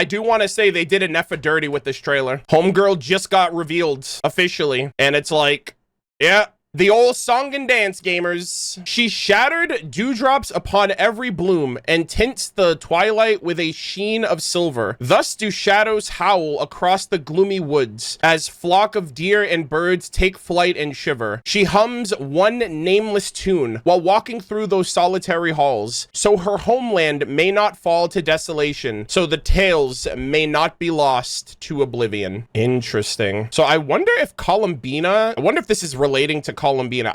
I do want to say they did a Nefer dirty with this trailer. Homegirl just got revealed officially, and it's like, yeah. The old song and dance gamers. She shattered dewdrops upon every bloom and tints the twilight with a sheen of silver. Thus do shadows howl across the gloomy woods as flock of deer and birds take flight and shiver. She hums one nameless tune while walking through those solitary halls, so her homeland may not fall to desolation, so the tales may not be lost to oblivion. Interesting. So I wonder if Columbina, I wonder if this is relating to Columbina.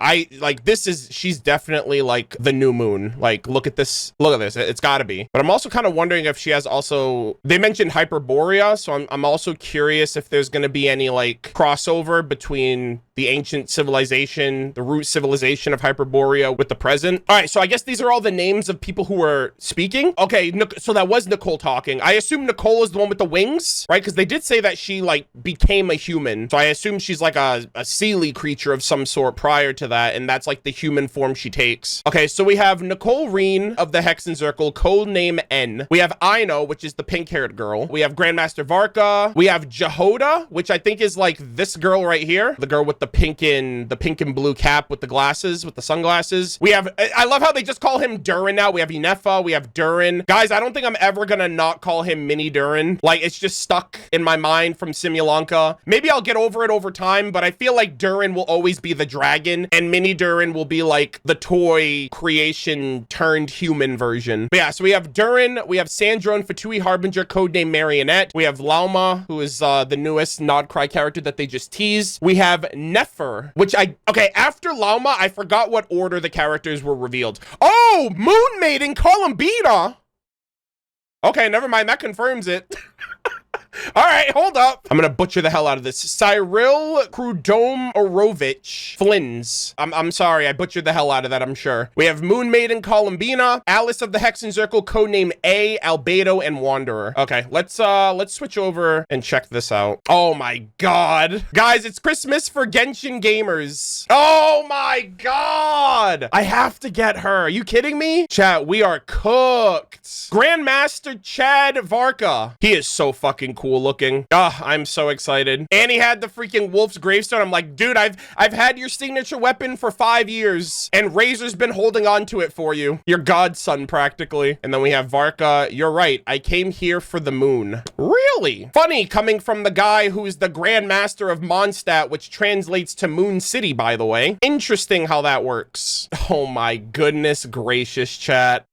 She's definitely like the new moon. Like, look at this, it's gotta be. But I'm also kind of wondering if she has also, they mentioned Hyperborea, so I'm also curious if there's gonna be any like crossover between the ancient civilization, the root civilization of Hyperborea with the present. All right, so I guess these are all the names of people who are speaking. Okay, so that was Nicole talking. I assume Nicole is the one with the wings, right? Because they did say that she like became a human. So I assume she's like a Seelie creature of some sort prior to that, and that's like the human form she takes. Okay, so we have Nicole Reeyn of the Hexen Circle, code name N. We have Aino, which is the pink-haired girl. We have Grandmaster Varka. We have Jahoda, which I think is like this girl right here, the girl with the pink and blue cap with the glasses, with the sunglasses. We have, I love how they just call him Durin now. We have Nefer, we have Durin. Guys, I don't think I'm ever gonna not call him Mini Durin. Like, it's just stuck in my mind from Simulanka. Maybe I'll get over it over time, but I feel like Durin will always be the dragon, and Mini Durin will be like the toy creation turned human version. But yeah, so we have Durin, we have Sandrone, Fatui Harbinger, codename Marionette. We have Lauma, who is the newest Nod-Krai character that they just teased. We have Nefer, which okay, after Lauma, I forgot what order the characters were revealed. Oh, Moon Maiden Columbina. Okay, never mind, that confirms it. All right, hold up. I'm gonna butcher the hell out of this. Cyril Krudomorovich Flins. I'm sorry, I butchered the hell out of that, I'm sure. We have Moon Maiden Columbina, Alice of the Hexen Circle, codename A, Albedo, and Wanderer. Okay, let's switch over and check this out. Oh my god. Guys, it's Christmas for Genshin gamers. Oh my god. I have to get her. Are you kidding me? Chat, we are cooked. Grandmaster Chad Varka. He is so fucking cool looking. I'm so excited. And he had the freaking wolf's gravestone. I'm like, dude, I've had your signature weapon for 5 years, and Razor's been holding on to it for you. Your godson, practically. And then we have Varka. You're right, I came here for the moon. Really? Funny, coming from the guy who's the Grandmaster of Mondstadt, which translates to Moon City, by the way. Interesting how that works. Oh my goodness gracious, chat.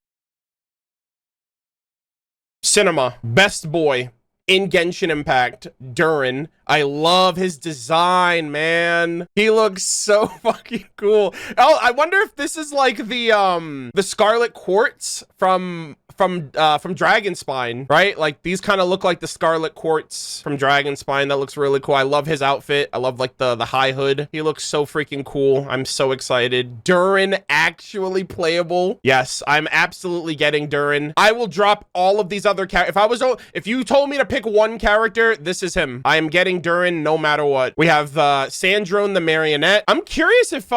Cinema, best boy in Genshin Impact, Durin. I love his design, man. He looks so fucking cool. Oh, I wonder if this is like the Scarlet Quartz from Dragonspine, right? Like, these kind of look like the Scarlet Quartz from Dragonspine. That looks really cool. I love his outfit. I love like the high hood. He looks so freaking cool. I'm so excited. Durin actually playable. Yes, I'm absolutely getting Durin. I will drop all of these other characters. If you told me to pick one character, this is him. I am getting Durin no matter what. We have Sandrone the Marionette. I'm curious if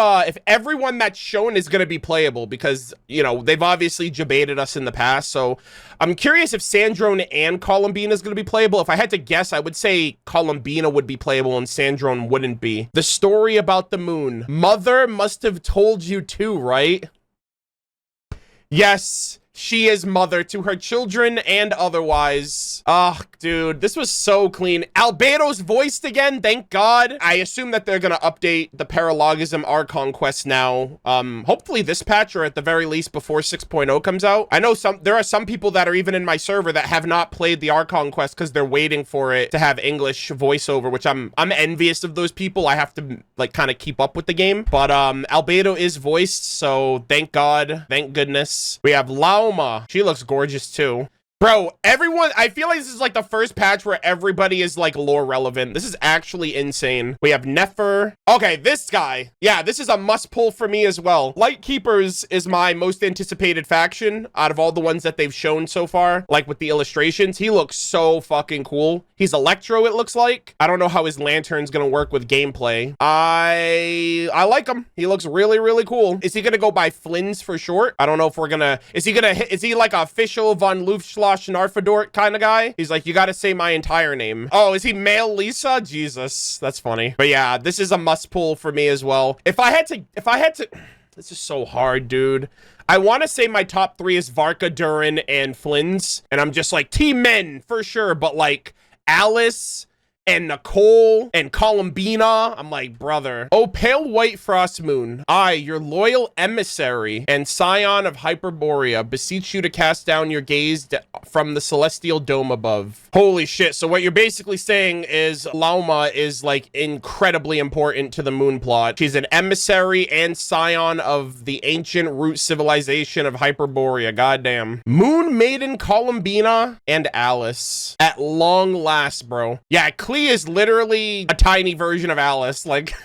everyone that's shown is gonna be playable, because, you know, they've obviously debated us in the past. So I'm curious if Sandrone and Columbina is going to be playable. If I had to guess, I would say Columbina would be playable and Sandrone wouldn't be. The story about the moon. Mother must have told you too, right? Yes. She is mother to her children and otherwise. Oh, dude, this was so clean. Albedo's voiced again, thank God. I assume that they're gonna update the Paralogism Archon quest now. Hopefully this patch, or at the very least before 6.0 comes out. I know there are some people that are even in my server that have not played the Archon quest because they're waiting for it to have English voiceover, which I'm envious of those people. I have to like kind of keep up with the game. But Albedo is voiced, so thank God, thank goodness. We have Lauma. She looks gorgeous too. Bro, everyone, I feel like this is like the first patch where everybody is like lore relevant. This is actually insane. We have Nefer. Okay, this guy. Yeah, this is a must pull for me as well. Lightkeepers is my most anticipated faction out of all the ones that they've shown so far. Like with the illustrations, he looks so fucking cool. He's Electro, it looks like. I don't know how his lantern's gonna work with gameplay. I like him. He looks really, really cool. Is he gonna go by Flins for short? I don't know if we're gonna, is he like a official von Lufschlag Milosh Narfadort kind of guy. He's like, you got to say my entire name. Oh, is he male Lisa? Jesus, that's funny. But yeah, this is a must pull for me as well. If I had to, this is so hard, dude. I want to say my top 3 is Varka, Durin, and Flins. And I'm just like, team men for sure. But like Alice and Nicole and Columbina, I'm like, brother. Oh, pale white frost moon, I, your loyal emissary and scion of Hyperborea, beseech you to cast down your gaze from the celestial dome above. Holy shit. So what you're basically saying is Lauma is like incredibly important to the moon plot. She's an emissary and scion of the ancient root civilization of Hyperborea. Goddamn. Moon Maiden Columbina and Alice. At long last, bro. Yeah, is literally a tiny version of Alice. Like,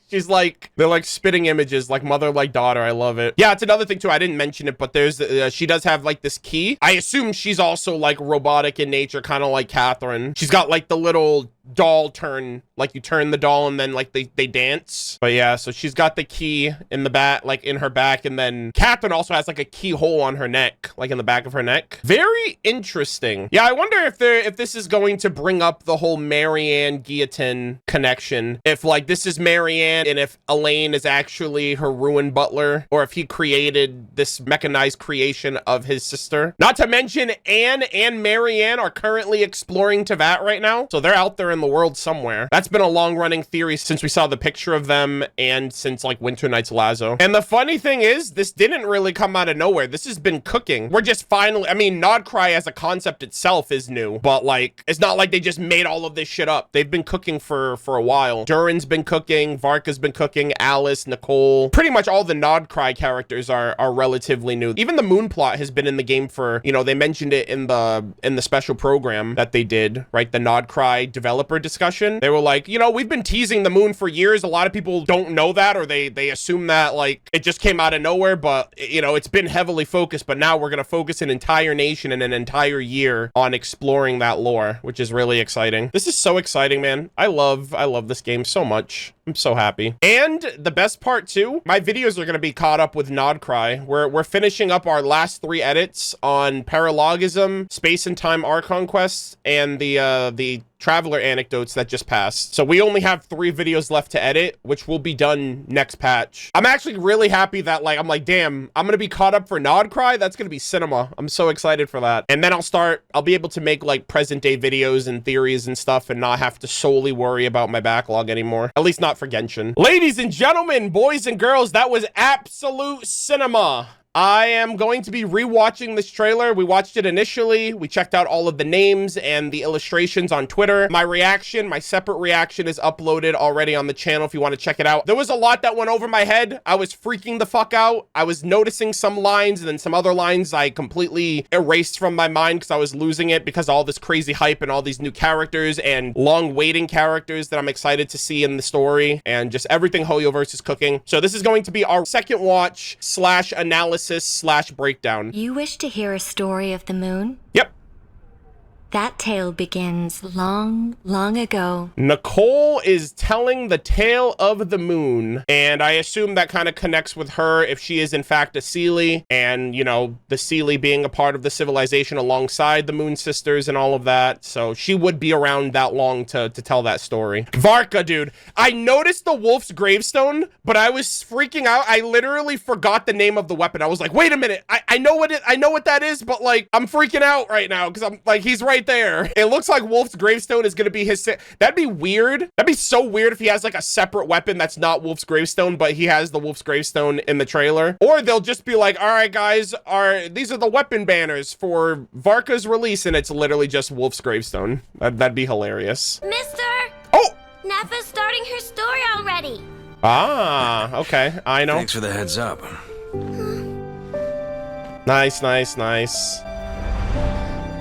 she's like, they're like spitting images, like mother, like daughter. I love it. Yeah, it's another thing too. I didn't mention it, but there's, she does have like this key. I assume she's also like robotic in nature, kind of like Catherine. She's got like the little doll turn, like you turn the doll and then like they dance. But yeah, so she's got the key in the back, like in her back, and then Catherine also has like a keyhole on her neck, like in the back of her neck. Very interesting. Yeah, I wonder if this is going to bring up the whole Marianne Guillotine connection. If like this is Marianne and if Elaine is actually her ruined butler, or if he created this mechanized creation of his sister. Not to mention Anne and Marianne are currently exploring Teyvat right now, so they're out there in the world somewhere. That's been a long-running theory since we saw the picture of them and since like Winter Night's Lazo. And the funny thing is, this didn't really come out of nowhere. This has been cooking. We're just finally, I mean, Nod-Krai as a concept itself is new, but like, it's not like they just made all of this shit up. They've been cooking for a while. Durin's been cooking, Varka's been cooking, Alice, Nicole, pretty much all the Nod-Krai characters are relatively new. Even the moon plot has been in the game for, you know, they mentioned it in the special program that they did, right? The Nod-Krai developer discussion. They were like, you know, we've been teasing the moon for years. A lot of people don't know that, or they assume that like it just came out of nowhere, but you know, it's been heavily focused, but now we're going to focus an entire nation and an entire year on exploring that lore, which is really exciting. This is so exciting, man. I love this game so much. I'm so happy. And the best part too, my videos are going to be caught up with Nod-Krai. We're finishing up our last 3 edits on Paralogism, Space and Time Archon quests, and the Traveler anecdotes that just passed. So we only have 3 videos left to edit, which will be done next patch. I'm actually really happy that like, I'm like, damn, I'm gonna be caught up for Nod-Krai. That's gonna be cinema. I'm so excited for that. And then I'll be able to make like present day videos and theories and stuff and not have to solely worry about my backlog anymore. At least not for Genshin. Ladies and gentlemen, boys and girls, that was absolute cinema. I am going to be rewatching this trailer. We watched it initially. We checked out all of the names and the illustrations on Twitter. My reaction, my separate reaction is uploaded already on the channel if you want to check it out. There was a lot that went over my head. I was freaking the fuck out. I was noticing some lines and then some other lines I completely erased from my mind because I was losing it because of all this crazy hype and all these new characters and long waiting characters that I'm excited to see in the story and just everything Hoyoverse is cooking. So this is going to be our second watch / analysis / breakdown. You wish to hear a story of the moon? Yep. That tale begins long, long ago. Nicole is telling the tale of the moon, and I assume that kind of connects with her if she is in fact a Seelie, and you know, the Seelie being a part of the civilization alongside the Moon Sisters and all of that, so she would be around that long to tell that story. Varka, dude, I noticed the wolf's gravestone, but I was freaking out. I literally forgot the name of the weapon. I was like, wait a minute, I know what that is, but like, I'm freaking out right now because I'm like, he's right there. It looks like Wolf's gravestone is gonna be his. That'd be weird. That'd be so weird if he has like a separate weapon that's not Wolf's gravestone, but he has the Wolf's gravestone in the trailer. Or they'll just be like, all right, guys, these are the weapon banners for Varka's release, and it's literally just Wolf's gravestone. That'd be hilarious. Mister! Oh! Nefer's starting her story already. Ah, okay. I know. Thanks for the heads up. Nice, nice, nice.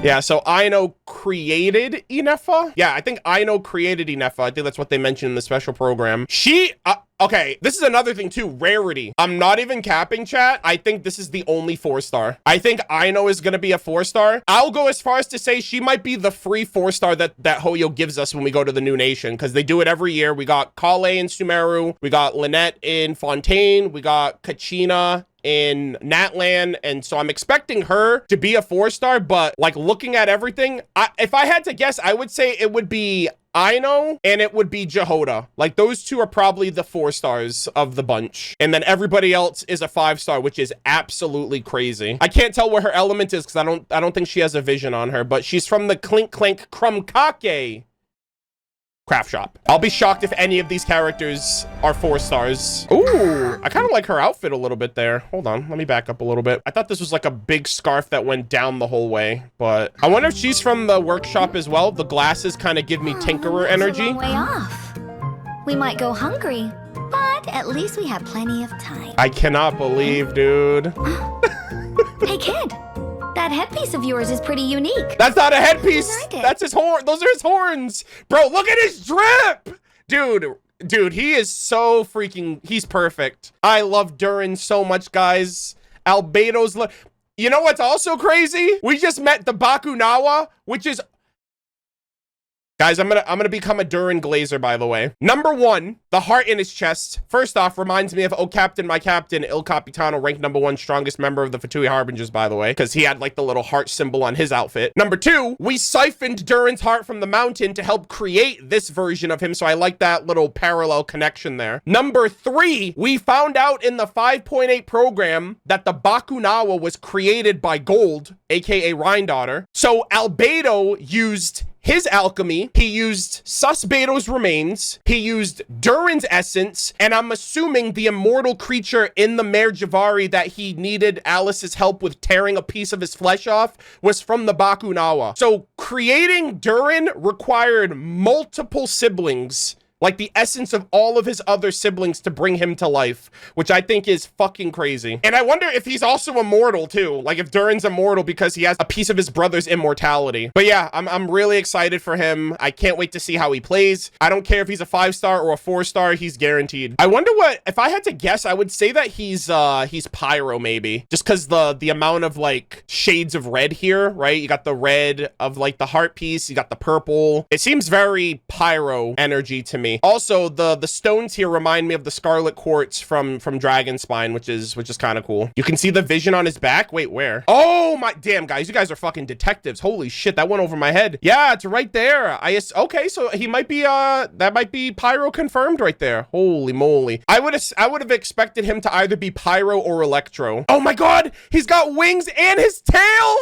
Yeah, so Aino created Nefer? Yeah, I think Aino created Nefer. I think that's what they mentioned in the special program. She, okay, this is another thing too, rarity. I'm not even capping, chat. I think this is the only 4-star. I think Aino is gonna be a 4-star. I'll go as far as to say she might be the free 4-star that Hoyo gives us when we go to the new nation, because they do it every year. We got Kale in Sumeru, we got Lynette in Fontaine, we got Kachina in Natlan, and so I'm expecting her to be a 4-star, but like looking at everything, if I had to guess, I would say it would be Aino and it would be Jahoda. Like those two are probably the 4 stars of the bunch. And then everybody else is a 5-star, which is absolutely crazy. I can't tell where her element is because I don't think she has a vision on her, but she's from the Clink Clank Crumkake craft shop. I'll be shocked if any of these characters are 4 stars. Ooh, I kind of like her outfit a little bit there. Hold on, let me back up a little bit. I thought this was like a big scarf that went down the whole way, but I wonder if she's from the workshop as well. The glasses kind of give me Tinkerer energy. It's a long way off. We might go hungry, but at least we have plenty of time. I cannot believe, dude. Hey, kid. That headpiece of yours is pretty unique. That's not a headpiece. Like it. That's his horn. Those are his horns. Bro, look at his drip. Dude, he is so freaking, he's perfect. I love Durin so much, guys. Albedo's, you know what's also crazy? We just met the Bakunawa, which is, guys, I'm gonna become a Durin glazer, by the way. Number 1, the heart in his chest. First off, reminds me of Oh Captain, My Captain, Il Capitano, ranked number 1 strongest member of the Fatui Harbingers, by the way, because he had like the little heart symbol on his outfit. Number 2, we siphoned Durin's heart from the mountain to help create this version of him, so I like that little parallel connection there. Number 3, we found out in the 5.8 program that the Bakunawa was created by Gold, aka Rhine-Daughter. So Albedo used his alchemy, he used Susbedo's remains, he used Durin's essence, and I'm assuming the immortal creature in the Mare Javari that he needed Alice's help with tearing a piece of his flesh off was from the Bakunawa. So creating Durin required multiple siblings, like the essence of all of his other siblings, to bring him to life, which I think is fucking crazy. And I wonder if he's also immortal too, like if Durin's immortal because he has a piece of his brother's immortality. But yeah, I'm really excited for him. I can't wait to see how he plays. I don't care if he's a 5-star or a 4-star, he's guaranteed. I wonder what, if I had to guess, I would say that he's Pyro maybe, just because the amount of like shades of red here, right? You got the red of like the heart piece, you got the purple. It seems very Pyro energy to me. Also, the stones here remind me of the Scarlet Quartz from Dragonspine, which is kind of cool. You can see the vision on his back. Wait, where? Oh my damn, guys, you guys are fucking detectives. Holy shit, that went over my head. Yeah, it's right there. Okay, so he might be that might be Pyro confirmed right there. Holy moly. I would have expected him to either be Pyro or Electro. Oh my god, he's got wings and his tail.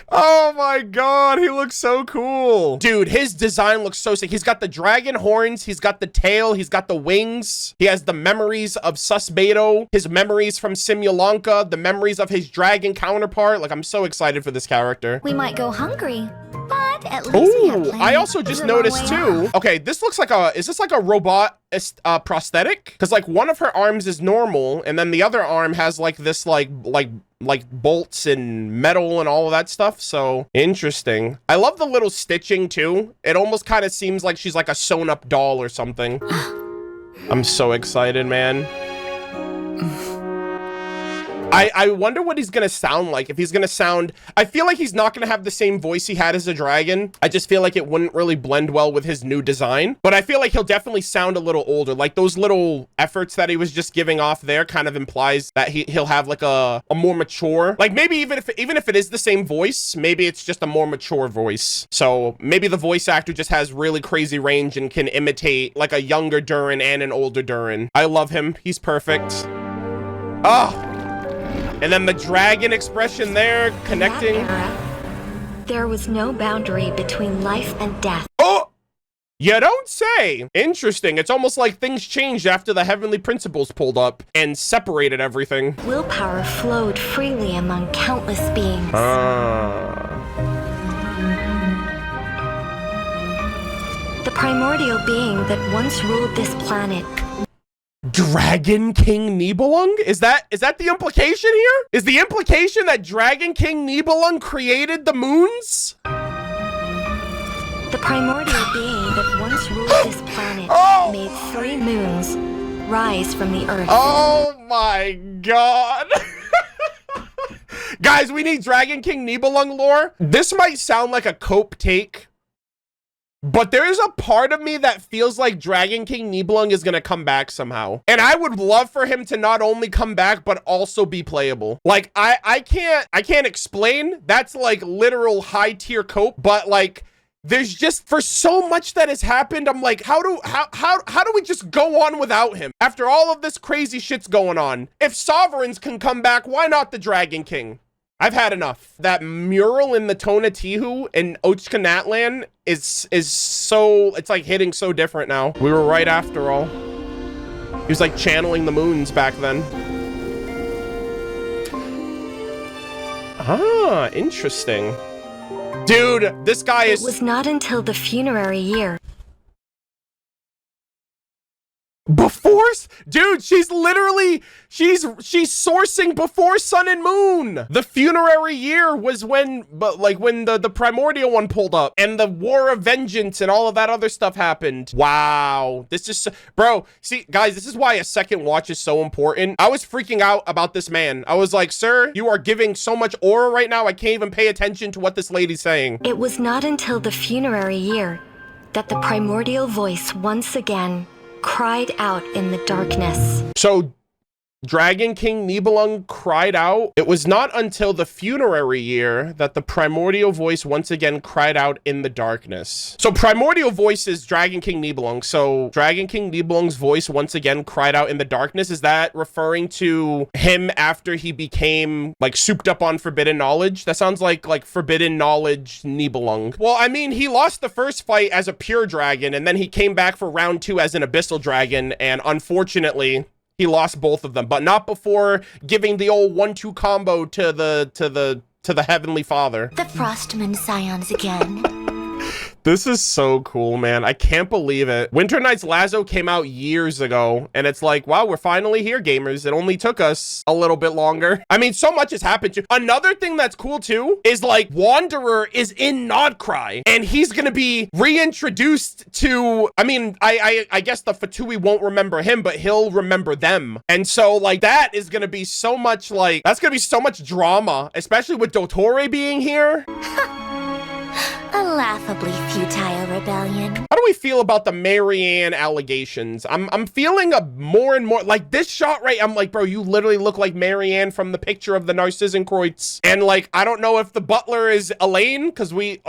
Oh my god, he looks so cool. Dude, his design looks so sick. He's got the dragon horns, he's got the tail, he's got the wings. He has the memories of Susbedo, his memories from Simulanka, the memories of his dragon counterpart. Like, I'm so excited for this character. We might go hungry, but at least we have plenty. I also just noticed too. Okay, this looks like is this like a robot prosthetic? Because like one of her arms is normal, and then the other arm has like this like bolts and metal and all of that stuff. So interesting. I love the little stitching too. It almost kind of seems like she's like a sewn up doll or something. I'm so excited, man. I wonder what he's gonna sound like. If he's gonna sound, I feel like he's not gonna have the same voice he had as a dragon. I just feel like it wouldn't really blend well with his new design, but I feel like he'll definitely sound a little older. Like those little efforts that he was just giving off there kind of implies that he'll have like a more mature, like maybe even if it is the same voice, maybe it's just a more mature voice. So maybe the voice actor just has really crazy range and can imitate like a younger Durin and an older Durin. I love him. He's perfect. Oh. And then the dragon expression there, connecting. In that era, there was no boundary between life and death. Oh! You don't say. Interesting. It's almost like things changed after the heavenly principles pulled up and separated everything. Willpower flowed freely among countless beings. The primordial being that once ruled this planet. Dragon King Nibelung? Is that the implication here? Is the implication that Dragon King Nibelung created the moons? The primordial being that once ruled this planet made 3 moons rise from the earth. Oh my god. Guys, we need Dragon King Nibelung lore. This might sound like a cope take, But there is a part of me that feels like Dragon King Nibelung is gonna come back somehow. And I would love for him to not only come back, but also be playable. Like, I can't explain. That's like literal high tier cope, but like, there's just, for so much that has happened, I'm like, how do we just go on without him? After all of this crazy shit's going on. If sovereigns can come back, why not the Dragon King? I've had enough. That mural in the Tona Tihu in Ochkanatlan is so, it's like hitting so different now. We were right after all. He was like channeling the moons back then. Ah, interesting. Dude, this guy is... It was not until the funerary year. Before? Dude, she's literally... She's sourcing before Sun and Moon. The funerary year was when... But like when the primordial one pulled up. And the War of Vengeance and all of that other stuff happened. Wow. This is... Bro, see, guys, this is why a second watch is so important. I was freaking out about this man. I was like, sir, you are giving so much aura right now. I can't even pay attention to what this lady's saying. It was not until the funerary year that the primordial voice once again cried out in the darkness. So Dragon King Nibelung cried out. It was not until the funerary year that the primordial voice once again cried out in the darkness. So primordial voice is Dragon King Nibelung. So Dragon King Nibelung's voice once again cried out in the darkness. Is that referring to him after he became like souped up on forbidden knowledge? That sounds like forbidden knowledge Nibelung. Well, I mean, he lost the first fight as a pure dragon, and then he came back for round 2 as an abyssal dragon, and unfortunately he lost both of them, but not before giving the old 1-2 combo to the Heavenly Father. The Frostman Scions again. This is so cool, man. I can't believe it. Winter Night's Lazo came out years ago, and it's like, wow, we're finally here, gamers. It only took us a little bit longer. I mean, so much has happened too. Another thing that's cool too is like Wanderer is in Nod-Krai, and he's gonna be reintroduced to, I mean, I guess the Fatui won't remember him, but he'll remember them. And so like that is gonna be so much like, that's gonna be so much drama, especially with Dottore being here. A laughably futile rebellion. How do we feel about the Marianne allegations? I'm feeling a more and more like this shot right. I'm like, bro, you literally look like Marianne from the picture of the Narcissenkreuz. And like, I don't know if the butler is Elaine, because we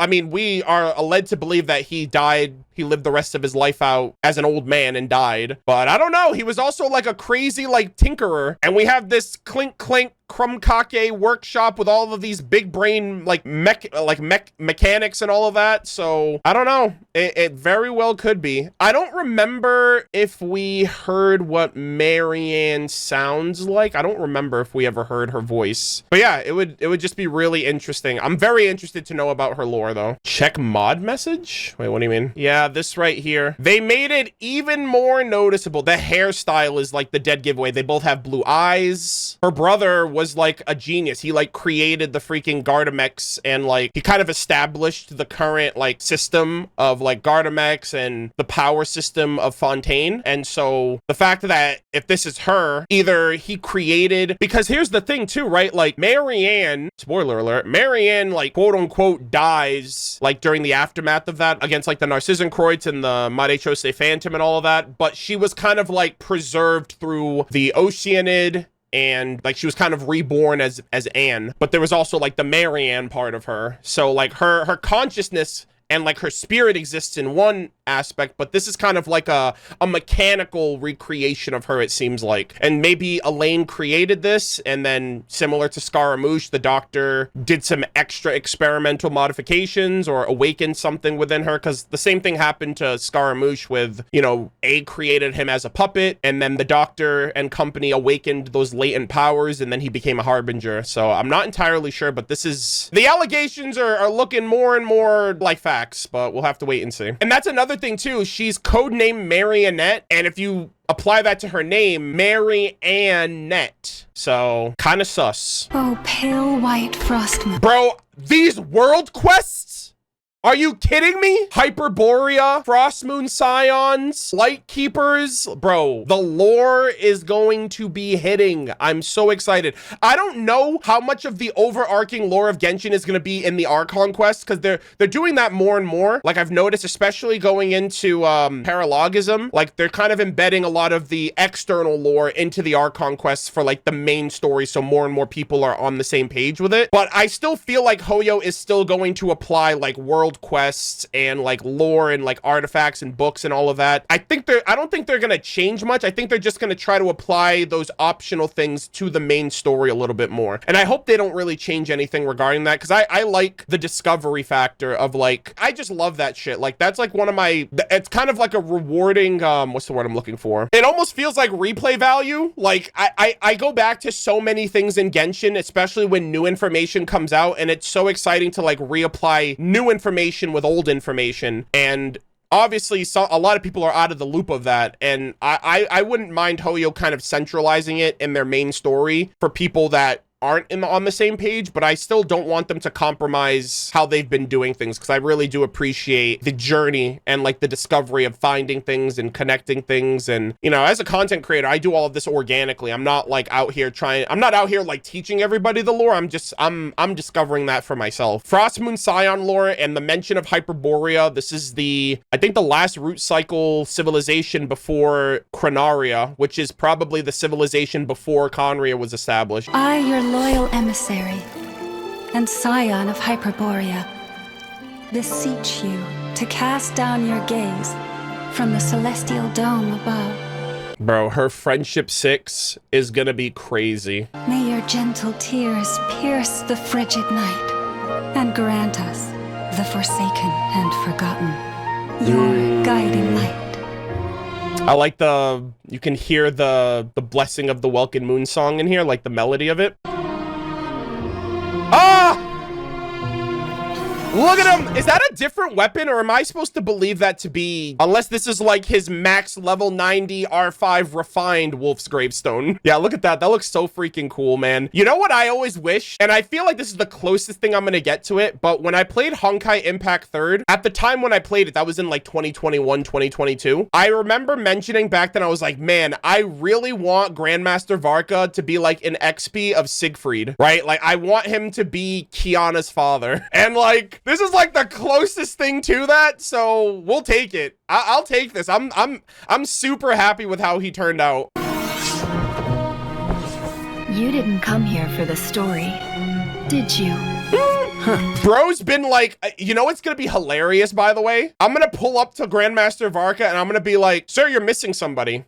are led to believe that he died. He lived the rest of his life out as an old man and died. But I don't know. He was also like a crazy like tinkerer. And we have this clink clink Krumkake workshop with all of these big brain like mechanics and all of that. So I don't know. It very well could be. I don't remember if we heard what Marianne sounds like. I don't remember if we ever heard her voice. But yeah, it would just be really interesting. I'm very interested to know about her lore though. Check mod message? Wait, what do you mean? Yeah, this right here. They made it even more noticeable. The hairstyle is like the dead giveaway. They both have blue eyes. Her brother was like a genius. He like created the freaking Gardamex, and like he kind of established the current like system of like Gardamex and the power system of Fontaine. And so the fact that if this is her, either he created, because here's the thing too, right? Like Marianne, spoiler alert, Marianne like quote unquote dies like during the aftermath of that against like the Narcissenkreuz and the Maréchaussée Phantom and all of that, but she was kind of like preserved through the Oceanid, and like she was kind of reborn as Anne, but there was also like the Marianne part of her. So like her consciousness and like her spirit exists in one aspect, but this is kind of like a mechanical recreation of her, it seems like. And maybe Elaine created this, and then similar to Scaramouche, the doctor did some extra experimental modifications or awakened something within her, because the same thing happened to Scaramouche with, you know, A created him as a puppet, and then the doctor and company awakened those latent powers, and then he became a harbinger. So I'm not entirely sure, but this is, the allegations are looking more and more like facts, but we'll have to wait and see. And that's another thing too, she's codenamed Marionette, and if you apply that to her name, Mariannette, so kind of sus. Oh, pale white frostman. Bro, these world quests Are you kidding me? Hyperborea, Frostmoon Scions, Light Keepers. Bro, the lore is going to be hitting. I'm so excited. I don't know how much of the overarching lore of Genshin is going to be in the Archon quest, because they're doing that more and more. Like I've noticed, especially going into paralogism, like they're kind of embedding a lot of the external lore into the Archon quests for like the main story, so more and more people are on the same page with it. But I still feel like Hoyo is still going to apply like world quests and like lore and like artifacts and books and all of that. I don't think they're gonna change much. I think they're just gonna try to apply those optional things to the main story a little bit more. And I hope they don't really change anything regarding that, because I like the discovery factor of like, I just love that shit. Like that's like one of my, it's kind of like a rewarding, what's the word I'm looking for? It almost feels like replay value. Like I go back to so many things in Genshin, especially when new information comes out, and it's so exciting to like reapply new information with old information. And obviously a lot of people are out of the loop of that, and I wouldn't mind Hoyo kind of centralizing it in their main story for people that aren't on the same page, but I still don't want them to compromise how they've been doing things, because I really do appreciate the journey and like the discovery of finding things and connecting things. And you know, as a content creator, I do all of this organically. I'm not like out here like teaching everybody the lore. I'm discovering that for myself. Frostmoon Scion lore and the mention of Hyperborea. This is I think the last root cycle civilization before Cronaria, which is probably the civilization before Conria was established. Your loyal emissary and scion of Hyperborea, beseech you to cast down your gaze from the celestial dome above. Bro, her friendship 6 is gonna be crazy. May your gentle tears pierce the frigid night and grant us, the forsaken and forgotten, your guiding light. I like you can hear the blessing of the Welkin Moon song in here, like the melody of it. Ah! Look at him! Is that a different weapon, or am I supposed to believe that to be... Unless this is like his max level 90 R5 refined Wolf's Gravestone. Yeah, look at that. That looks so freaking cool, man. You know what I always wish? And I feel like this is the closest thing I'm gonna get to it, but when I played Honkai Impact 3rd, at the time when I played it, that was in like 2021, 2022, I remember mentioning back then, I was like, man, I really want Grandmaster Varka to be like an XP of Seigfried, right? Like, I want him to be Kiana's father. And like, this is like the closest thing to that, so we'll take it. I'll take this. I'm super happy with how he turned out. You didn't come here for the story, did you? Bro's been like, you know what's gonna be hilarious, by the way? I'm gonna pull up to Grandmaster Varka and I'm gonna be like, sir, you're missing somebody.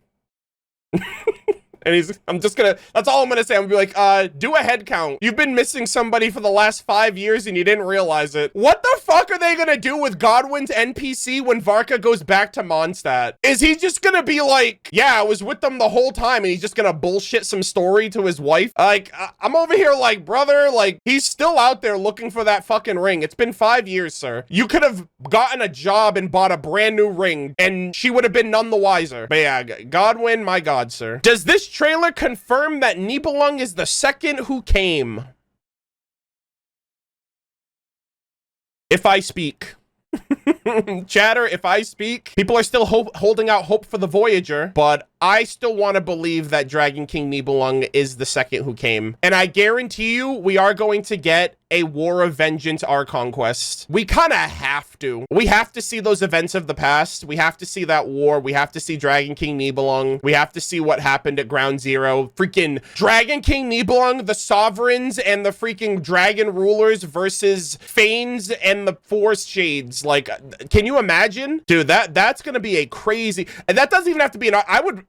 And that's all I'm gonna say. I'm gonna be like, do a head count. You've been missing somebody for the last 5 years and you didn't realize it. What the fuck are they gonna do with Godwin's NPC when Varka goes back to Mondstadt? Is he just gonna be like, yeah, I was with them the whole time, and he's just gonna bullshit some story to his wife? Like, I'm over here like, brother, like, he's still out there looking for that fucking ring. It's been 5 years, sir. You could have gotten a job and bought a brand new ring, and she would have been none the wiser. But yeah, Godwin, my god, sir. Does this trailer confirm that Nibelung is the second who came? If I speak. Chatter, if I speak. People are still holding out hope for the Voyager, but I still want to believe that Dragon King Nibelung is the second who came. And I guarantee you, we are going to get a War of Vengeance Archon quest. We kind of have to. We have to see those events of the past. We have to see that war. We have to see Dragon King Nibelung. We have to see what happened at Ground Zero. Freaking Dragon King Nibelung, the Sovereigns, and the freaking Dragon Rulers versus Fanes and the Forest Shades. Like, can you imagine? Dude, that's gonna be a crazy... And that doesn't even have to be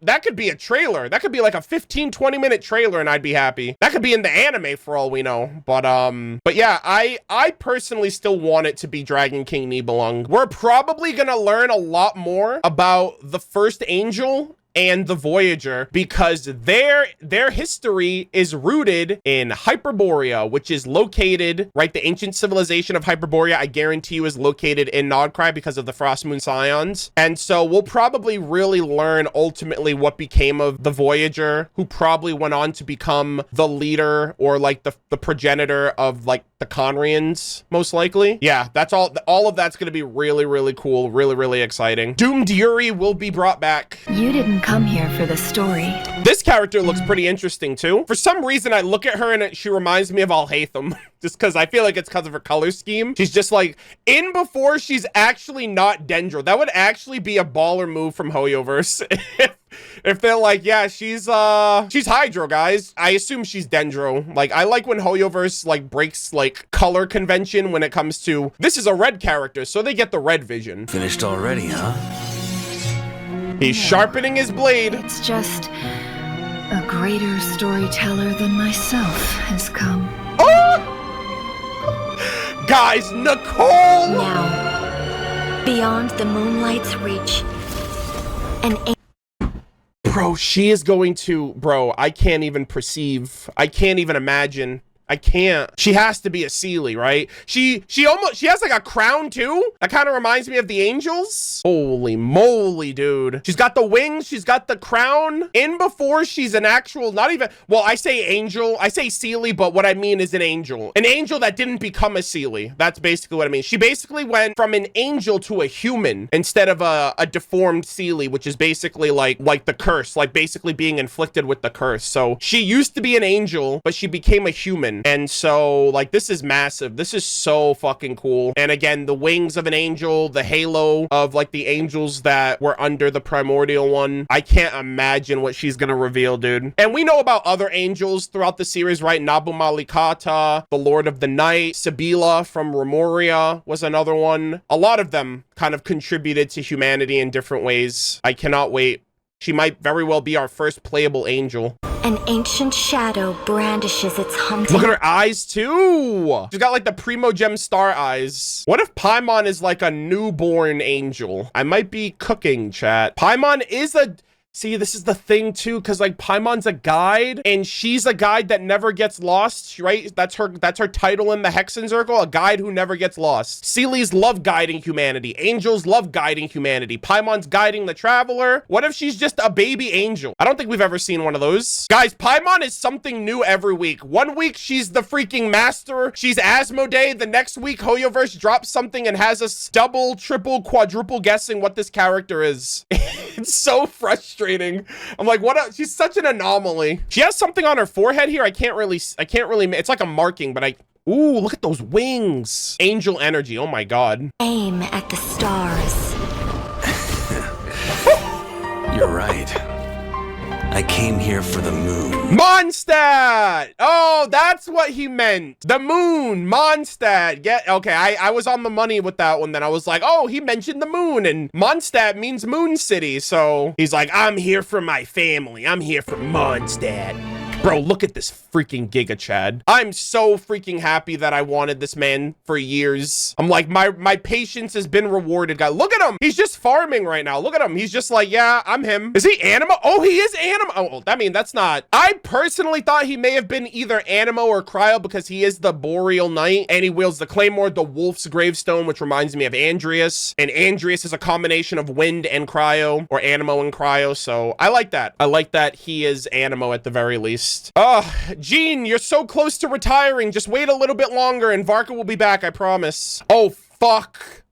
that could be a trailer. That could be like a 15-20 minute trailer and I'd be happy. That could be in the anime for all we know. But yeah, I personally still want it to be Dragon King Nibelung. We're probably gonna learn a lot more about the first angel and the Voyager, because their history is rooted in Hyperborea, which is located, right? The ancient civilization of Hyperborea, I guarantee you, is located in Nod-Krai because of the Frost Moon Scions. And so we'll probably really learn ultimately what became of the Voyager, who probably went on to become the leader or like the progenitor of like the Conrians, most likely. Yeah, that's all of that's going to be really, really cool. Really, really exciting. Doomed Yuri will be brought back. You didn't come here for the story. This character looks pretty interesting too. For some reason, I look at her and she reminds me of Alhaitham, just because I feel like it's because of her color scheme. She's just like in before she's actually not Dendro. That would actually be a baller move from Hoyoverse. If they're like, yeah, she's Hydro, guys. I assume she's Dendro. Like, I like when Hoyoverse like breaks like color convention when it comes to this is a red character, so they get the red vision. Finished already, huh? He's sharpening his blade. It's just a greater storyteller than myself has come. Oh! Guys, Nicole! Now, beyond the moonlight's reach, an Bro, she is going to, bro, I can't even perceive. I can't even imagine. I can't. She has to be a Seelie, right? She has like a crown too. That kind of reminds me of the angels. Holy moly, dude. She's got the wings. She's got the crown. In before she's an actual, not even, well, I say angel. I say Seelie, but what I mean is an angel. An angel that didn't become a Seelie. That's basically what I mean. She basically went from an angel to a human instead of a deformed Seelie, which is basically like the curse, like basically being inflicted with the curse. So she used to be an angel, but she became a human. And so like this is massive. This is so fucking cool. And again, the wings of an angel, the halo of like the angels that were under the primordial one. I can't imagine what she's gonna reveal, dude. And we know about other angels throughout the series, right? Nabu Malikata, the Lord of the Night, Sibila from Remoria was another one. A lot of them kind of contributed to humanity in different ways. I cannot wait. She might very well be our first playable angel. An ancient shadow brandishes its hunting. Look at her eyes too. She's got like the Primogem star eyes. What if Paimon is like a newborn angel? I might be cooking, chat. Paimon is a... See, this is the thing too, because like Paimon's a guide and she's a guide that never gets lost, right? That's her title in the Hexen Circle, a guide who never gets lost. Seelies love guiding humanity. Angels love guiding humanity. Paimon's guiding the traveler. What if she's just a baby angel? I don't think we've ever seen one of those. Guys, Paimon is something new every week. One week she's the freaking master. She's Asmodee. The next week Hoyoverse drops something and has us double, triple, quadruple guessing what this character is. It's so frustrating. I'm like, what? She's such an anomaly. She has something on her forehead here. I can't really, it's like a marking, but ooh, look at those wings. Angel energy. Oh my God. Aim at the stars. You're right. I came here for the moon. Mondstadt! Oh, that's what he meant. The moon, Mondstadt. Okay, I was on the money with that one. Then I was like, oh, he mentioned the moon, and Mondstadt means Moon City. So he's like, I'm here for my family. I'm here for Mondstadt. Bro, look at this freaking Giga Chad. I'm so freaking happy that I wanted this man for years. I'm like, my patience has been rewarded, guy. Look at him. He's just farming right now. Look at him. He's just like, yeah, I'm him. Is he Anima? Oh, he is Anima. Oh, I mean, that's not... I personally thought he may have been either Anima or Cryo because he is the Boreal Knight and he wields the Claymore, the Wolf's Gravestone, which reminds me of Andreas. And Andreas is a combination of Wind and Cryo, or Animo and Cryo. So I like that. I like that he is Animo at the very least. Oh, Gene, you're so close to retiring. Just wait a little bit longer and Varka will be back, I promise. Oh, fuck.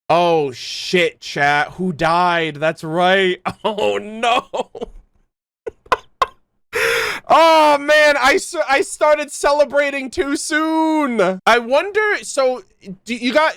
Oh, shit, chat. Who died? That's right. Oh, no. Oh, man, I started celebrating too soon. I wonder, so...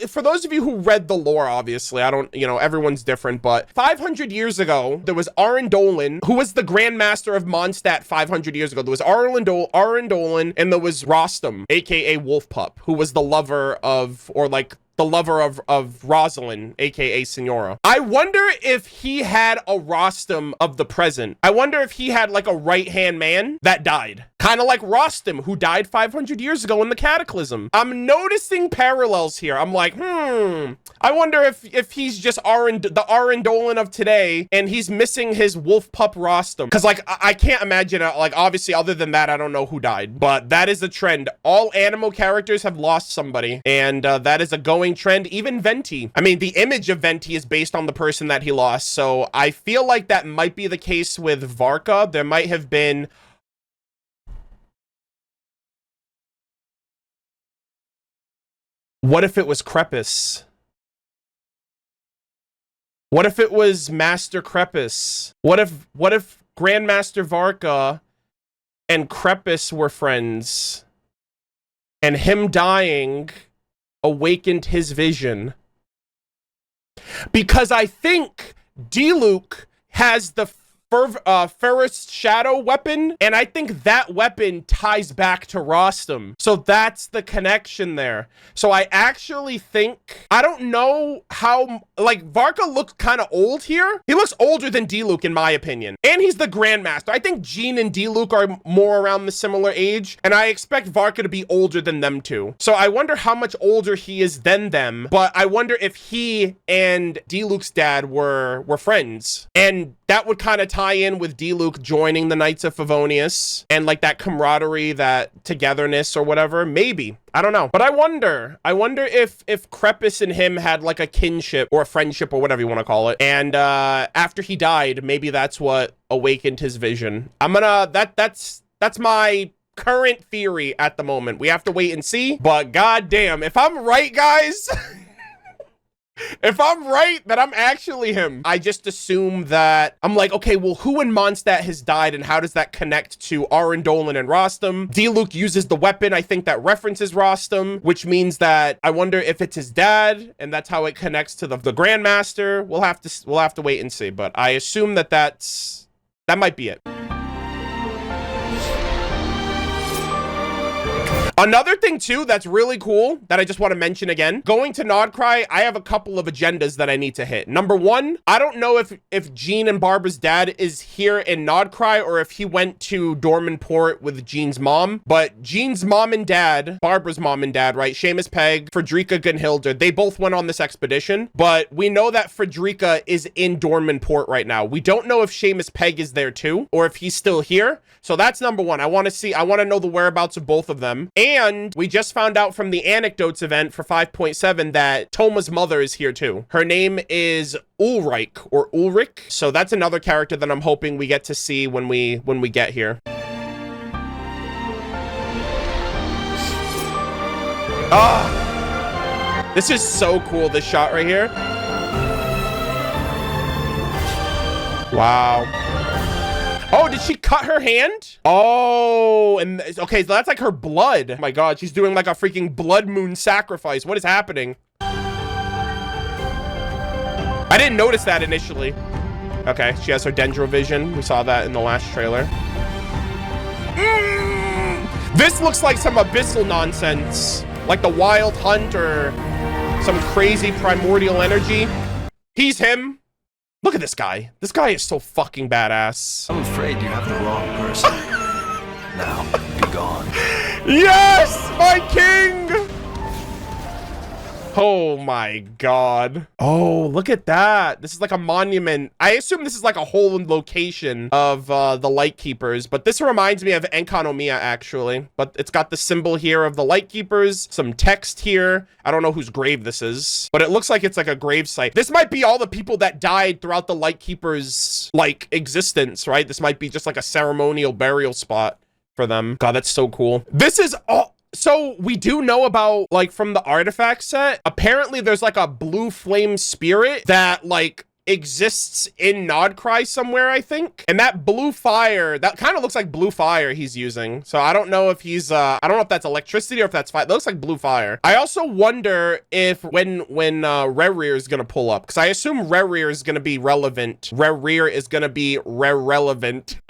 for those of you who read the lore, obviously, I don't, everyone's different, but 500 years ago, there was Arundolin, who was the Grandmaster of Mondstadt 500 years ago. There was Arundolin, and there was Rostam, aka Wolfpup, who was the lover of, or like, the lover of Rosalind, aka Senora. I wonder if he had a Rostam of the present. I wonder if he had like a right-hand man that died. Kind of like Rostam, who died 500 years ago in the Cataclysm. I'm noticing parallels here. I'm like, I wonder if he's just the Arendolan of today, and he's missing his wolf pup Rostam. Because, like, I can't imagine, like, obviously, other than that, I don't know who died. But that is the trend. All Animo characters have lost somebody, and that is a going trend. Even Venti. I mean, the image of Venti is based on the person that he lost, so I feel like that might be the case with Varka. There might have been... What if it was Crepus? What if it was Master Crepus? What if Grandmaster Varka and Crepus were friends, and him dying awakened his vision? Because I think Diluc has the Ferrous Shadow weapon, and I think that weapon ties back to Rostam. So that's the connection there. So I actually think, I don't know how, like, Varka looks kind of old here. He looks older than Diluc in my opinion. And he's the Grandmaster. I think Jean and Diluc are more around the similar age, and I expect Varka to be older than them too. So I wonder how much older he is than them, but I wonder if he and Diluc's dad were friends. And that would kind of tie in with Diluc joining the Knights of Favonius and like that camaraderie, that togetherness or whatever. Maybe. I don't know. But I wonder if Crepus and him had like a kinship or a friendship or whatever you want to call it. And after he died, maybe that's what awakened his vision. That's my current theory at the moment. We have to wait and see. But goddamn, if I'm right, guys... If I'm right that I'm actually him, I just assume that I'm like, okay, well, who in Mondstadt has died and how does that connect to Arendolan and Rostam? Diluc uses the weapon. I think that references Rostam, which means that I wonder if it's his dad and that's how it connects to the Grandmaster. We'll have to wait and see, but I assume that that might be it. Another thing too that's really cool that I just want to mention again, going to Nod-Krai, I have a couple of agendas that I need to hit. Number one, I don't know if Jean and Barbara's dad is here in Nod-Krai or if he went to Dormanport with Jean's mom, but Jean's mom and dad, Barbara's mom and dad, right? Seamus Pegg, Frederica Gunhilda, they both went on this expedition, but we know that Frederica is in Dormanport right now. We don't know if Seamus Pegg is there too, or if he's still here. So that's number one. I want to know the whereabouts of both of them. And we just found out from the anecdotes event for 5.7 that Toma's mother is here too. Her name is Ulrich or Ulrich. So that's another character that I'm hoping we get to see when we get here. Ah, this is so cool, this shot right here. Wow. Oh, did she cut her hand? Oh, and okay, so that's like her blood. Oh my God, she's doing like a freaking blood moon sacrifice. What is happening? I didn't notice that initially. Okay, she has her dendro vision. We saw that in the last trailer. This looks like some abyssal nonsense, like the Wild Hunt or some crazy primordial energy. He's him. Look at this guy. This guy is so fucking badass. I'm afraid you have the wrong person. Now, be gone. Yes, my king! Oh my God. Oh, look at that. This is like a monument. I assume this is like a whole location of the Lightkeepers, but this reminds me of Enkanomiya actually. But it's got the symbol here of the Lightkeepers, some text here. I don't know whose grave this is, but it looks like it's like a grave site. This might be all the people that died throughout the Lightkeepers' like existence, right? This might be just like a ceremonial burial spot for them. God, that's so cool. This is all. So we do know about, like, from the artifact set, apparently there's like a blue flame spirit that like exists in Nod-Krai somewhere, I think. And that blue fire, that kind of looks like blue fire he's using. So I don't know if he's, I don't know if that's electricity or if that's fire. It looks like blue fire. I also wonder if when Rerir is going to pull up, because I assume Rerir is going to be relevant. Rerir is going to be relevant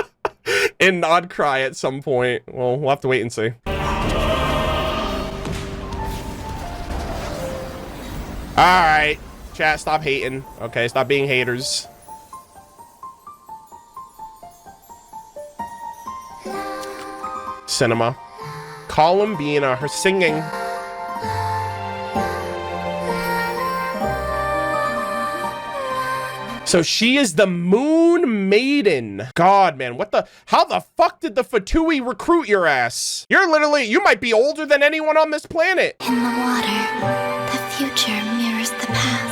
in Nod-Krai at some point. Well, we'll have to wait and see. All right, chat, stop hating. Okay, stop being haters. Cinema. Columbina, her singing. So she is the Moon Maiden. God, man, how the fuck did the Fatui recruit your ass? You might be older than anyone on this planet. In the water, the future mirrors the past.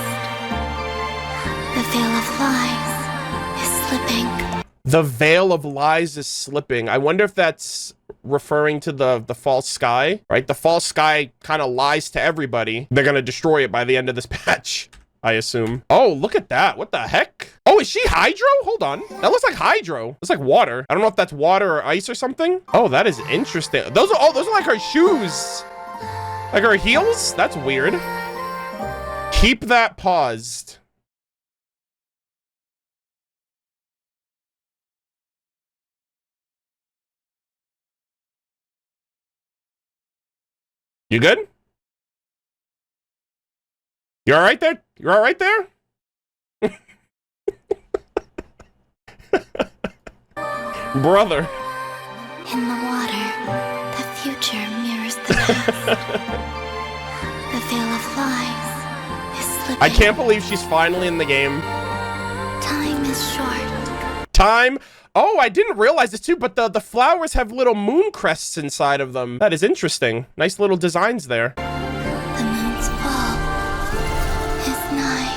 The veil of lies is slipping. The veil of lies is slipping. I wonder if that's referring to the false sky, right? The false sky kind of lies to everybody. They're gonna destroy it by the end of this patch, I assume. Oh, look at that. What the heck? Oh, is she hydro? Hold on. That looks like hydro. It's like water. I don't know if that's water or ice or something. Oh, that is interesting. Those are like her shoes. Like her heels? That's weird. Keep that paused. You good? You all right there? You're all right there? Brother. In the water, the future mirrors the past. The veil of lies is slipping. I can't believe she's finally in the game. Time is short. Time? Oh, I didn't realize this too, but the flowers have little moon crests inside of them. That is interesting. Nice little designs there. The moon's fall is nigh.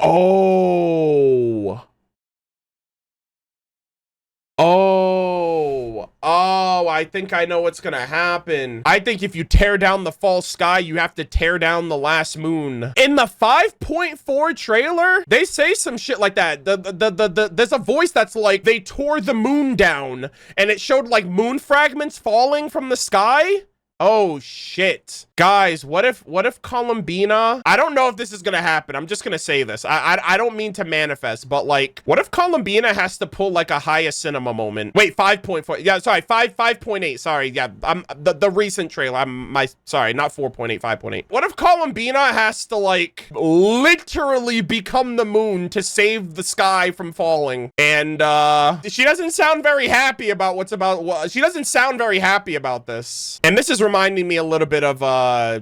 Oh. Oh, I think I know what's gonna happen. I think if you tear down the false sky, you have to tear down the last moon. In the 5.4 trailer, they say some shit like that. There's a voice that's like, they tore the moon down, and it showed like moon fragments falling from the sky. Oh shit. Guys, what if Columbina, I don't know if this is gonna happen. I'm just gonna say this. I don't mean to manifest, but like, what if Columbina has to pull like a highest cinema moment? Wait, 5.4. Yeah, sorry, 5.8. Sorry, yeah. I'm the recent trailer. Sorry, not 4.8, 5.8. What if Columbina has to like literally become the moon to save the sky from falling? And she doesn't sound very happy about she doesn't sound very happy about this. And this is reminding me a little bit of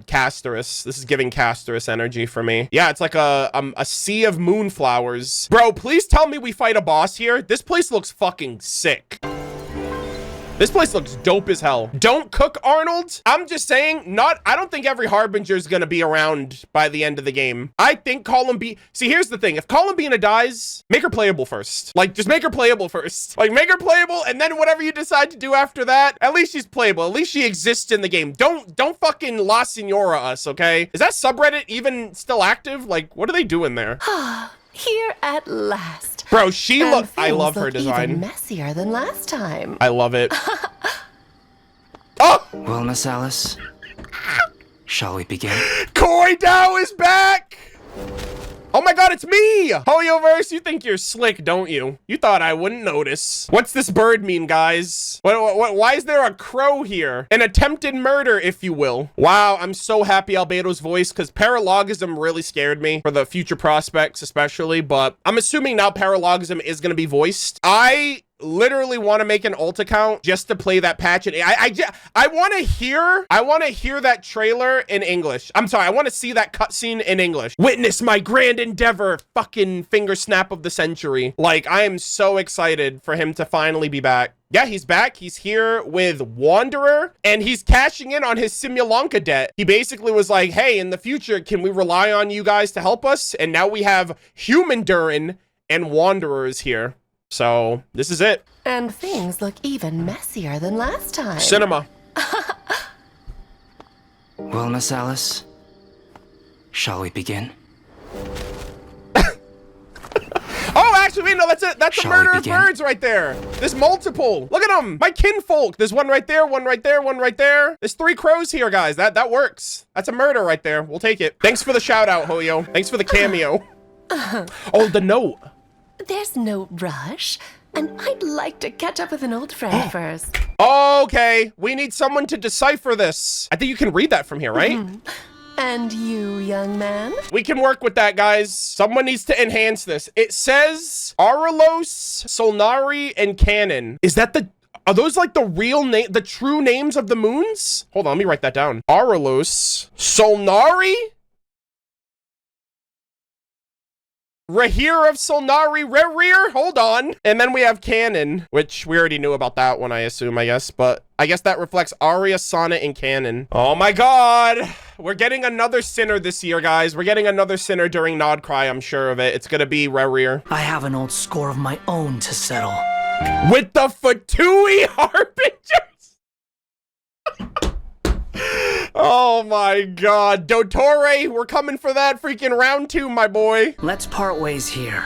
Casterus. This is giving Casterus energy for me. Yeah, it's like a sea of moonflowers. Bro, please tell me we fight a boss here. This place looks fucking sick. This place looks dope as hell. Don't cook, Arnold. I'm just saying, I don't think every Harbinger is gonna be around by the end of the game. I think Columbina, see, here's the thing. If Columbina dies, make her playable first. Like, just make her playable first. Like, make her playable, and then whatever you decide to do after that, at least she's playable. At least she exists in the game. Don't fucking La Senora us, okay? Is that subreddit even still active? Like, what are they doing there? Here at last. Bro, I love her design. Even messier than last time. I love it. Oh! Well, Miss Alice, shall we begin? Khoi Dao is back! Oh my god, it's me! Hoyoverse, you think you're slick, don't you? You thought I wouldn't notice. What's this bird mean, guys? Why is there a crow here? An attempted murder, if you will. Wow, I'm so happy Albedo's voice, because paralogism really scared me for the future prospects, especially, but I'm assuming now paralogism is going to be voiced. I literally want to make an alt account just to play that patch. And I want to hear that trailer in English. I'm sorry, I want to see that cutscene in English. Witness my grand endeavor, fucking finger snap of the century. Like, I am so excited for him to finally be back. Yeah, he's back. He's here with Wanderer, and he's cashing in on his Simulanka debt. He basically was like, hey, in the future, can we rely on you guys to help us? And now we have human Durin and Wanderers here. So, this is it. And things look even messier than last time. Cinema. Well, Miss Alice, shall we begin? Oh, actually, wait, no, that's it. That's a murder of birds right there. There's multiple. Look at them. My kinfolk. There's one right there, one right there, one right there. There's 3 crows here, guys. That works. That's a murder right there. We'll take it. Thanks for the shout out, Hoyo. Thanks for the cameo. Oh, the note. There's no rush, and I'd like to catch up with an old friend first. Okay, we need someone to decipher this. I think you can read that from here, right? And you, young man? We can work with that, guys. Someone needs to enhance this. It says Auralos, Solnari, and Canon. Is that are those like the real name, the true names of the moons? Hold on, let me write that down. Auralos, Solnari, Rahir of Solnari Rerir. Hold on. And then we have canon, which we already knew about that one, I assume, I guess. But I guess that reflects Arya, Sonnet, and canon. Oh my god. We're getting another sinner this year, guys. We're getting another sinner during Nod-Krai, I'm sure of it. It's gonna be Rerir. I have an old score of my own to settle. With the Fatui Harbingers. Oh my god. Dottore, we're coming for that freaking round 2, my boy. Let's part ways here.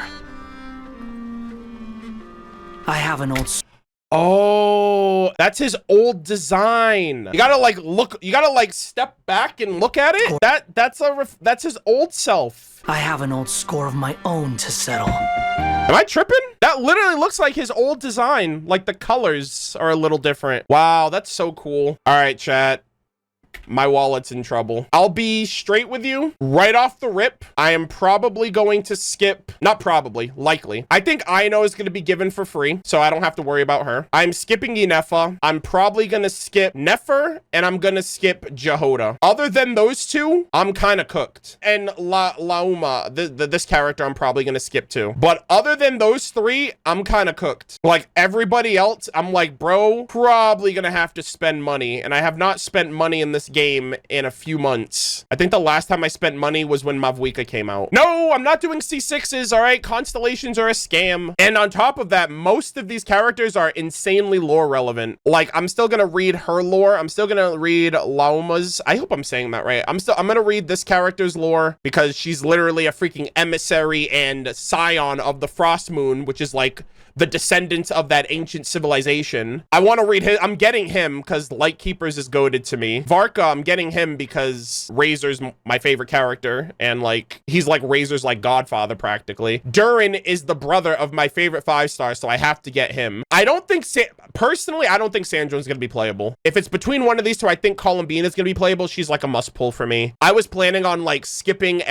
I have an old... Oh, that's his old design. You gotta like look, you gotta like step back and look at it. That's his old self. I have an old score of my own to settle. Am I tripping? That literally looks like his old design. Like the colors are a little different. Wow, that's so cool. All right, chat. My wallet's in trouble. I'll be straight with you. Right off the rip, I am probably going to skip, not probably, likely. I think Aino is going to be given for free, so I don't have to worry about her. I'm skipping Nefer. I'm probably going to skip Nefer, and I'm going to skip Jahoda. Other than those two, I'm kind of cooked. And Lauma, this character, I'm probably going to skip too. But other than those three, I'm kind of cooked. Like everybody else, I'm like, bro, probably going to have to spend money. And I have not spent money in this game in a few months. I think the last time I spent money was when Mavwika came out. No, I'm not doing C6s, all right? Constellations are a scam. And on top of that, most of these characters are insanely lore relevant. Like, I'm still gonna read her lore. I'm still gonna read Lauma's. I hope I'm saying that right. I'm gonna read this character's lore because she's literally a freaking emissary and scion of the Frost Moon, which is like the descendants of that ancient civilization. I want to read his. I'm getting him because Lightkeepers is goated to me. Varka, I'm getting him because Razor's my favorite character, and like he's like Razor's like godfather practically. Durin is the brother of my favorite 5-star, so I have to get him. I don't think personally, I don't think Sandrone's gonna be playable. If it's between one of these two, I think Columbina is gonna be playable. She's like a must pull for me. I was planning on like skipping the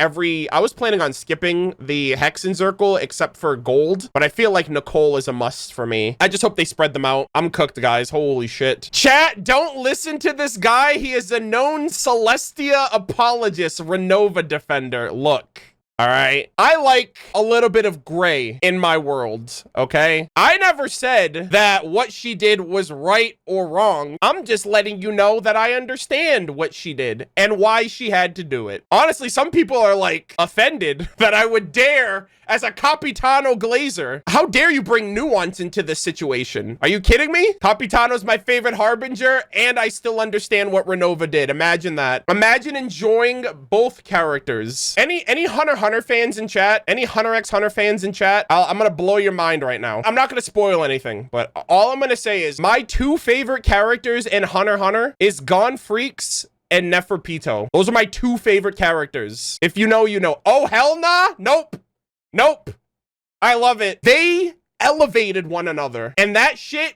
Hexen Circle except for gold, but I feel like Nicole is a must for me. I just hope they spread them out. I'm cooked, guys. Holy shit. Chat, don't listen to this guy. He is a known Celestia Apologist Renova defender. Look. All right. I like a little bit of gray in my world, okay? I never said that what she did was right or wrong. I'm just letting you know that I understand what she did and why she had to do it. Honestly, some people are like offended that I would dare as a Capitano Glazer. How dare you bring nuance into this situation? Are you kidding me? Capitano's my favorite Harbinger, and I still understand what Renova did. Imagine that. Imagine enjoying both characters. Any Hunter x Hunter fans in chat? Any Hunter x Hunter fans in chat? I'm gonna blow your mind right now. I'm not gonna spoil anything, but all I'm gonna say is my two favorite characters in Hunter x Hunter is Gone Freaks and Neferpito. Those are my two favorite characters. If you know, you know. Oh, hell nah? Nope. Nope. I love it. They elevated one another, and that shit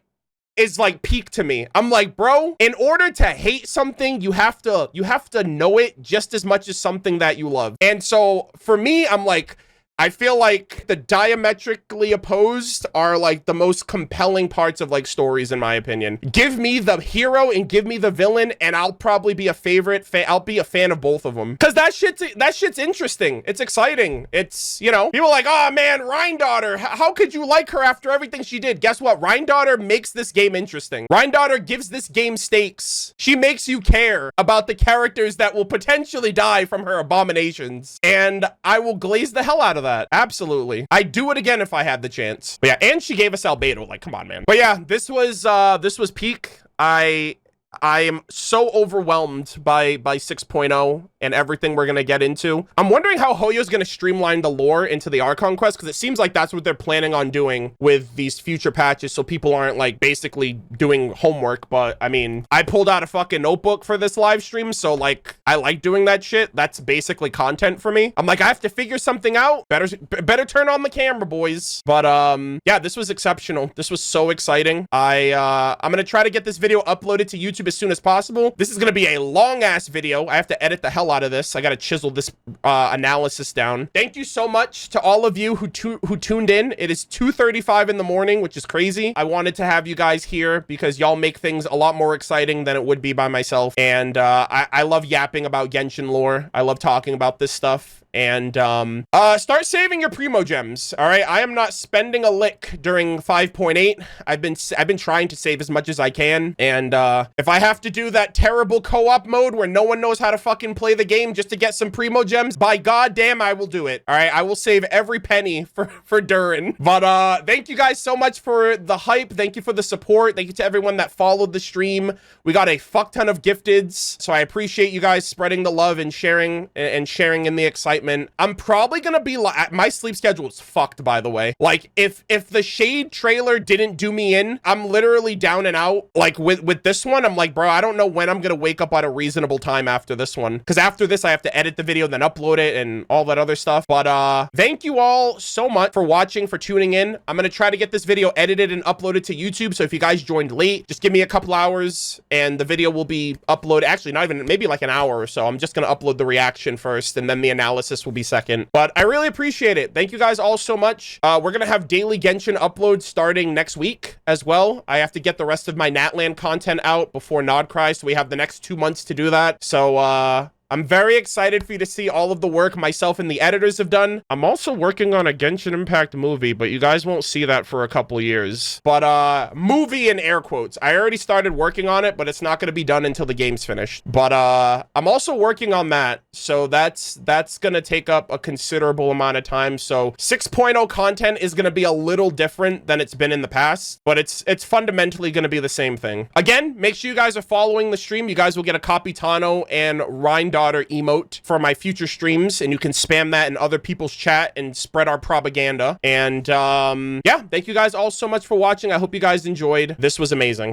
is like peak to me. I'm like, bro, in order to hate something, you have to know it just as much as something that you love. And so for me, I'm like, I feel like the diametrically opposed are like the most compelling parts of like stories, in my opinion. Give me the hero and give me the villain, and I'll probably be a favorite. I'll be a fan of both of them because that shit's interesting. It's exciting. It's, you know, people are like, oh man, Rhine-Daughter. How could you like her after everything she did? Guess what? Rhine-Daughter makes this game interesting. Rhine-Daughter gives this game stakes. She makes you care about the characters that will potentially die from her abominations, and I will glaze the hell out of that. Absolutely. I'd do it again if I had the chance. But yeah, and she gave us Albedo. Like, come on, man. But yeah, this was peak. I am so overwhelmed by 6.0 and everything we're gonna get into. I'm wondering how Hoyo's gonna streamline the lore into the Archon quest, because it seems like that's what they're planning on doing with these future patches, so people aren't like basically doing homework. But I mean, I pulled out a fucking notebook for this live stream, so like I like doing that shit. That's basically content for me. I'm like, I have to figure something out. Better turn on the camera, boys. But yeah, this was exceptional. This was so exciting. I'm gonna try to get this video uploaded to YouTube as soon as possible. This is gonna be a long ass video. I have to edit the hell out of this. I gotta chisel this analysis down. Thank you so much to all of you who tuned in. It is 2:35 in the morning, which is crazy. I wanted to have you guys here because y'all make things a lot more exciting than it would be by myself. And I love yapping about Genshin lore. I love talking about this stuff. And start saving your primo gems. All right, I am not spending a lick during 5.8. I've been trying to save as much as I can, and if I have to do that terrible co-op mode where no one knows how to fucking play the game just to get some primo gems, by goddamn, I will do it. All right, I will save every penny for Durin. But thank you guys so much for the hype. Thank you for the support. Thank you to everyone that followed the stream. We got a fuck ton of gifteds, so I appreciate you guys spreading the love and sharing in the excitement. I'm probably gonna be my sleep schedule is fucked, by the way. Like, if the Shade trailer didn't do me in, I'm literally down and out. Like with this one, I'm like, bro, I don't know when I'm gonna wake up at a reasonable time after this one, because after this I have to edit the video, then upload it and all that other stuff. But thank you all so much for watching, for tuning in. I'm gonna try to get this video edited and uploaded to YouTube, so if you guys joined late, just give me a couple hours and the video will be uploaded. Actually, not even, maybe like an hour or so. I'm just gonna upload the reaction first and then the analysis will be second. But I really appreciate it. Thank you guys all so much. We're gonna have daily Genshin uploads starting next week as well. I have to get the rest of my Natland content out before Nod-Krai, so we have the next 2 months to do that. So I'm very excited for you to see all of the work myself and the editors have done. I'm also working on a Genshin Impact movie, but you guys won't see that for a couple years. But movie in air quotes. I already started working on it, but it's not going to be done until the game's finished. But I'm also working on that, so that's going to take up a considerable amount of time. So 6.0 content is going to be a little different than it's been in the past, but it's fundamentally going to be the same thing. Again, make sure you guys are following the stream. You guys will get a Capitano and Reyn daughter emote for my future streams, and you can spam that in other people's chat and spread our propaganda. And yeah, thank you guys all so much for watching. I hope you guys enjoyed. This was amazing.